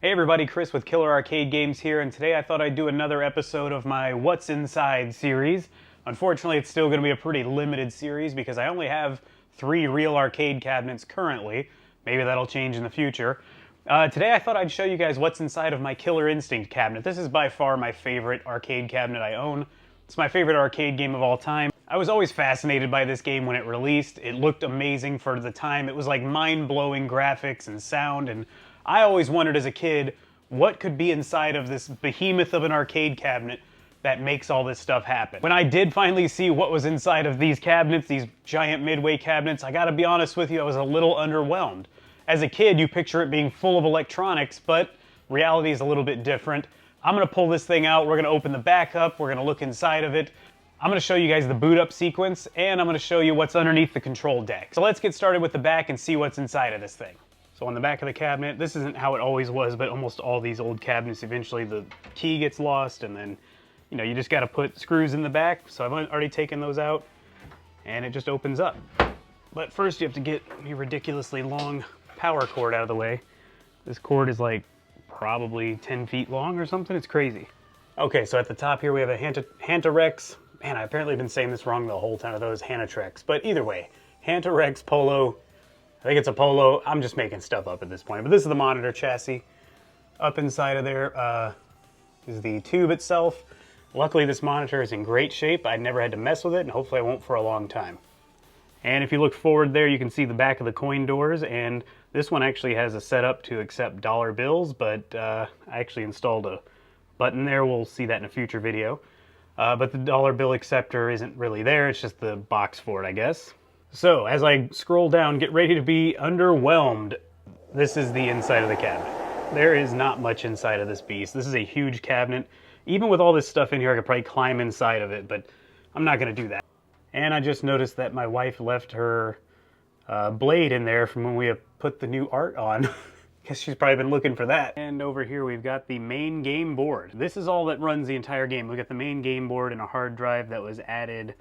Hey everybody, Chris with Killer Arcade Games here, and today I thought I'd do another episode of my What's Inside series. Unfortunately, it's still going to be a pretty limited series because I only have 3 real arcade cabinets currently. Maybe that'll change in the future. Today I thought I'd show you guys what's inside of my Killer Instinct cabinet. This is by far my favorite arcade cabinet I own. It's my favorite arcade game of all time. I was always fascinated by this game when it released. It looked amazing for the time. It was like mind-blowing graphics and sound, and I always wondered as a kid what could be inside of this behemoth of an arcade cabinet that makes all this stuff happen. When I did finally see what was inside of these cabinets, these giant Midway cabinets, I gotta be honest with you, I was a little underwhelmed. As a kid, you picture it being full of electronics, but reality is a little bit different. I'm gonna pull this thing out, we're gonna open the back up, we're gonna look inside of it. I'm gonna show you guys the boot up sequence, and I'm gonna show you what's underneath the control deck. So let's get started with the back and see what's inside of this thing. So on the back of the cabinet, this isn't how it always was, but almost all these old cabinets, eventually the key gets lost, and then, you just gotta put screws in the back. So I've already taken those out, and it just opens up. But first you have to get the ridiculously long power cord out of the way. This cord is like probably 10 feet long or something, it's crazy. Okay, so at the top here we have a Hantarex. Man, I've apparently been saying this wrong the whole time. I thought it was Hanatrex, but either way, Hantarex Polo. I think it's a Polo. I'm just making stuff up at this point, but this is the monitor chassis. Up inside of there is the tube itself. Luckily, this monitor is in great shape. I never had to mess with it, and hopefully I won't for a long time. And if you look forward there, you can see the back of the coin doors, and this one actually has a setup to accept dollar bills, but I actually installed a button there. We'll see that in a future video. But the dollar bill acceptor isn't really there. It's just the box for it, I guess. So as I scroll down, get ready to be underwhelmed. This is the inside of the cabinet. There is not much inside of this beast. This is a huge cabinet. Even with all this stuff in here, I could probably climb inside of it, but I'm not gonna do that. And I just noticed that my wife left her blade in there from when we have put the new art on. Guess she's probably been looking for that. And over here we've got the main game board. This is all that runs the entire game. We've got the main game board and a hard drive that was added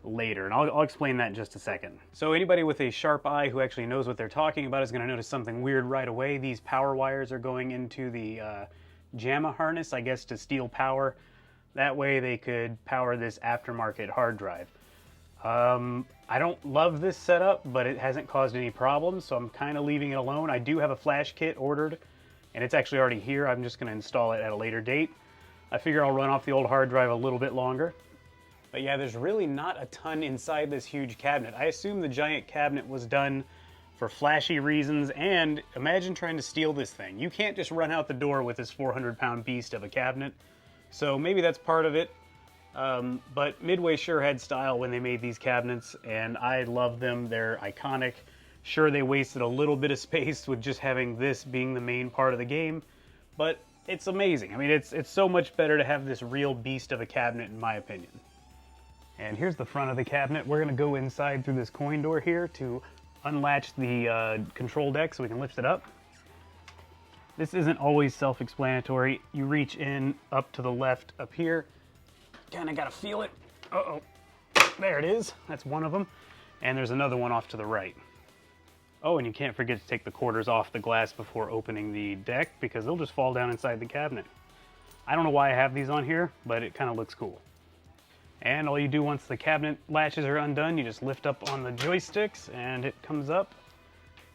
later, and I'll explain that in just a second. So anybody with a sharp eye who actually knows what they're talking about is going to notice something weird right away. These power wires are going into the JAMA harness, I guess, to steal power. That way they could power this aftermarket hard drive. I don't love this setup, but it hasn't caused any problems, so I'm kind of leaving it alone. I do have a flash kit ordered, and it's actually already here. I'm just going to install it at a later date. I figure I'll run off the old hard drive a little bit longer. But yeah, there's really not a ton inside this huge cabinet. I assume the giant cabinet was done for flashy reasons, and imagine trying to steal this thing. You can't just run out the door with this 400-pound beast of a cabinet, so maybe that's part of it. But Midway sure had style when they made these cabinets, and I love them. They're iconic. Sure, they wasted a little bit of space with just having this being the main part of the game, but it's amazing. I mean, it's so much better to have this real beast of a cabinet, in my opinion. And here's the front of the cabinet. We're gonna go inside through this coin door here to unlatch the control deck so we can lift it up. This isn't always self-explanatory. You reach in up to the left up here. Kinda gotta feel it. Uh-oh, there it is. That's one of them. And there's another one off to the right. Oh, and you can't forget to take the quarters off the glass before opening the deck because they'll just fall down inside the cabinet. I don't know why I have these on here, but it kinda looks cool. And all you do once the cabinet latches are undone, you just lift up on the joysticks and it comes up.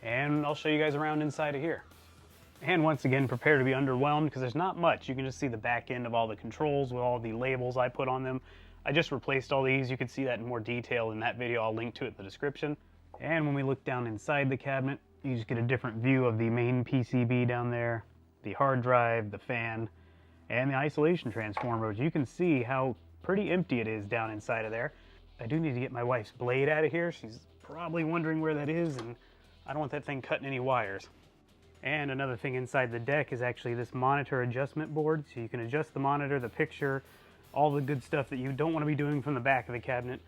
And I'll show you guys around inside of here. And once again, prepare to be underwhelmed because there's not much. You can just see the back end of all the controls with all the labels I put on them. I just replaced all these. You can see that in more detail in that video. I'll link to it in the description. And when we look down inside the cabinet, you just get a different view of the main PCB down there, the hard drive, the fan, and the isolation transformer, which you can see how pretty empty it is down inside of there. I do need to get my wife's blade out of here. She's probably wondering where that is, and I don't want that thing cutting any wires. And another thing inside the deck is actually this monitor adjustment board, so you can adjust the monitor, the picture, all the good stuff that you don't want to be doing from the back of the cabinet.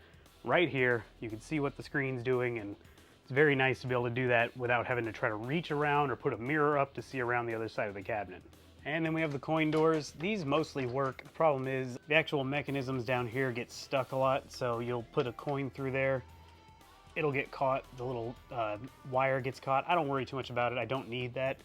Right here, you can see what the screen's doing, and it's very nice to be able to do that without having to try to reach around or put a mirror up to see around the other side of the cabinet. And then we have the coin doors. These mostly work. The problem is the actual mechanisms down here get stuck a lot, so you'll put a coin through there, it'll get caught, the little wire gets caught. I don't worry too much about it. I don't need that.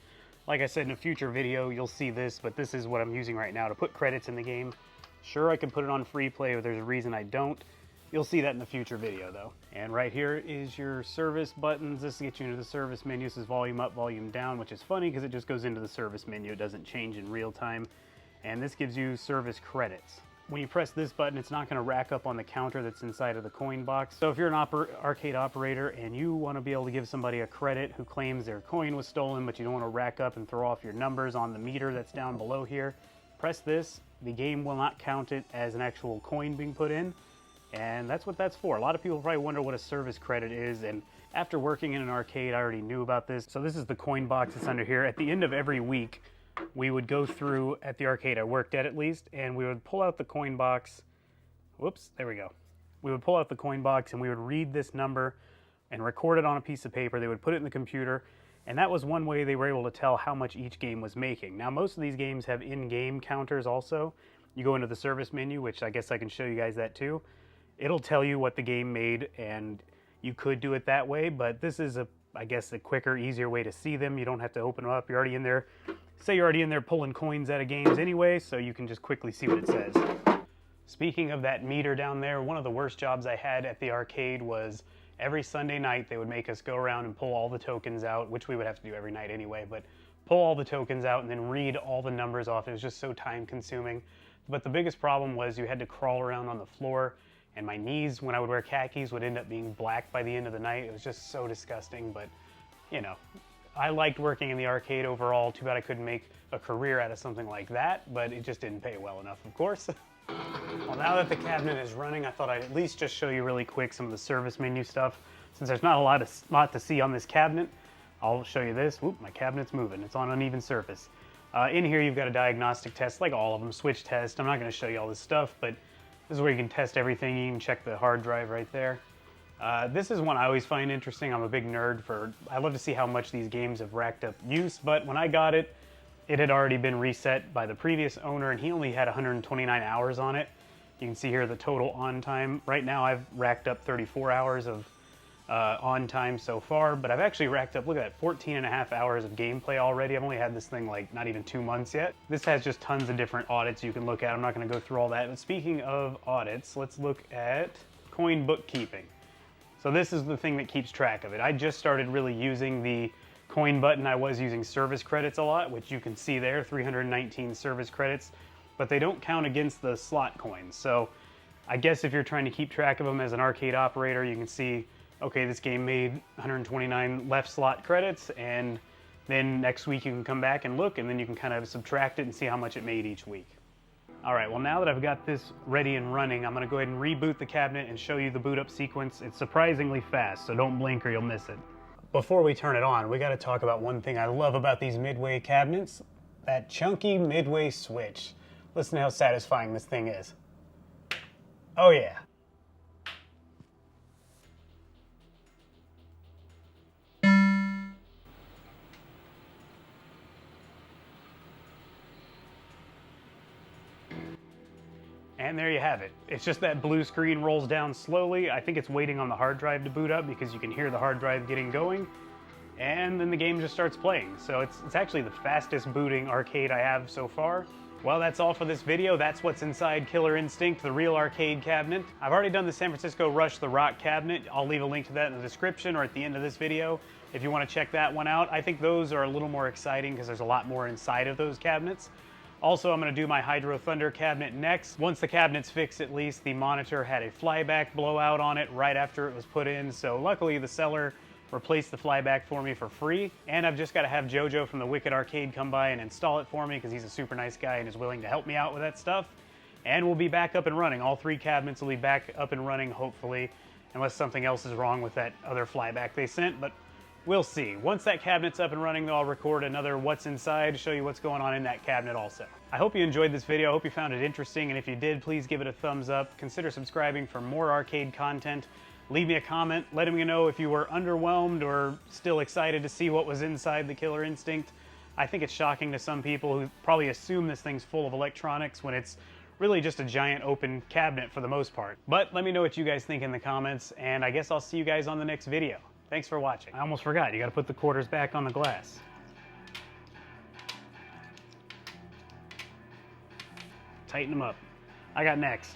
Like I said, in a future video, you'll see this, but this is what I'm using right now to put credits in the game. Sure, I can put it on free play, but there's a reason I don't. You'll see that in the future video, though. And right here is your service buttons. This gets you into the service menu. This is volume up, volume down, which is funny because it just goes into the service menu. It doesn't change in real time. And this gives you service credits. When you press this button, it's not going to rack up on the counter that's inside of the coin box. So if you're an arcade operator and you want to be able to give somebody a credit who claims their coin was stolen, but you don't want to rack up and throw off your numbers on the meter that's down below here, press this. The game will not count it as an actual coin being put in. And that's what that's for. A lot of people probably wonder what a service credit is, and after working in an arcade, I already knew about this. So this is the coin box that's under here. At the end of every week, we would go through at the arcade I worked at least, and we would pull out the coin box. Whoops, there we go. We would pull out the coin box and we would read this number and record it on a piece of paper. They would put it in the computer, and that was one way they were able to tell how much each game was making. Now, most of these games have in-game counters also. You go into the service menu, which I guess I can show you guys that too. It'll tell you what the game made, and you could do it that way, but this is I guess a quicker, easier way to see them. You don't have to open them up. You're already in there. Say you're already in there pulling coins out of games anyway, so you can just quickly see what it says. Speaking of that meter down there, one of the worst jobs I had at the arcade was every Sunday night they would make us go around and pull all the tokens out, which we would have to do every night anyway, but pull all the tokens out and then read all the numbers off. It was just so time consuming. But the biggest problem was you had to crawl around on the floor, and my knees, when I would wear khakis, would end up being black by the end of the night. It was just so disgusting, but, you know, I liked working in the arcade overall. Too bad I couldn't make a career out of something like that, but it just didn't pay well enough, of course. Well, now that the cabinet is running, I thought I'd at least just show you really quick some of the service menu stuff. Since there's not a lot to see on this cabinet, I'll show you this. Whoop, my cabinet's moving. It's on uneven surface. In here, you've got a diagnostic test, like all of them, switch test. I'm not going to show you all this stuff, but this is where you can test everything. You can check the hard drive right there. This is one I always find interesting. I'm a big nerd I love to see how much these games have racked up use, but when I got it, it had already been reset by the previous owner, and he only had 129 hours on it. You can see here the total on time. Right now, I've racked up 34 hours of on time so far, but I've actually racked up, look at that, 14 and a half hours of gameplay already. I've only had this thing like not even 2 months yet. This has just tons of different audits you can look at. I'm not going to go through all that, but speaking of audits, let's look at coin bookkeeping. So this is the thing that keeps track of it. I just started really using the coin button. I was using service credits a lot, which you can see there, 319 service credits, but they don't count against the slot coins. So I guess if you're trying to keep track of them as an arcade operator, you can see, okay, this game made 129 left slot credits, and then next week you can come back and look, and then you can kind of subtract it and see how much it made each week. All right, well, now that I've got this ready and running, I'm gonna go ahead and reboot the cabinet and show you the boot up sequence. It's surprisingly fast, so don't blink or you'll miss it. Before we turn it on, we gotta talk about one thing I love about these Midway cabinets, that chunky Midway switch. Listen to how satisfying this thing is. Oh yeah. And there you have it. It's just that blue screen rolls down slowly. I think it's waiting on the hard drive to boot up because you can hear the hard drive getting going. And then the game just starts playing. So it's actually the fastest booting arcade I have so far. Well, that's all for this video. That's what's inside Killer Instinct, the real arcade cabinet. I've already done the San Francisco Rush the Rock cabinet. I'll leave a link to that in the description or at the end of this video if you want to check that one out. I think those are a little more exciting because there's a lot more inside of those cabinets. Also, I'm going to do my Hydro Thunder cabinet next. Once the cabinet's fixed, at least, the monitor had a flyback blowout on it right after it was put in, so luckily the seller replaced the flyback for me for free. And I've just got to have Jojo from the Wicked Arcade come by and install it for me because he's a super nice guy and is willing to help me out with that stuff. And we'll be back up and running. All 3 cabinets will be back up and running, hopefully, unless something else is wrong with that other flyback they sent, but we'll see. Once that cabinet's up and running, though, I'll record another What's Inside to show you what's going on in that cabinet also. I hope you enjoyed this video. I hope you found it interesting, and if you did, please give it a thumbs up. Consider subscribing for more arcade content. Leave me a comment letting me know if you were underwhelmed or still excited to see what was inside the Killer Instinct. I think it's shocking to some people who probably assume this thing's full of electronics when it's really just a giant open cabinet for the most part. But let me know what you guys think in the comments, and I guess I'll see you guys on the next video. Thanks for watching. I almost forgot, you gotta put the quarters back on the glass. tighten them up. I got next.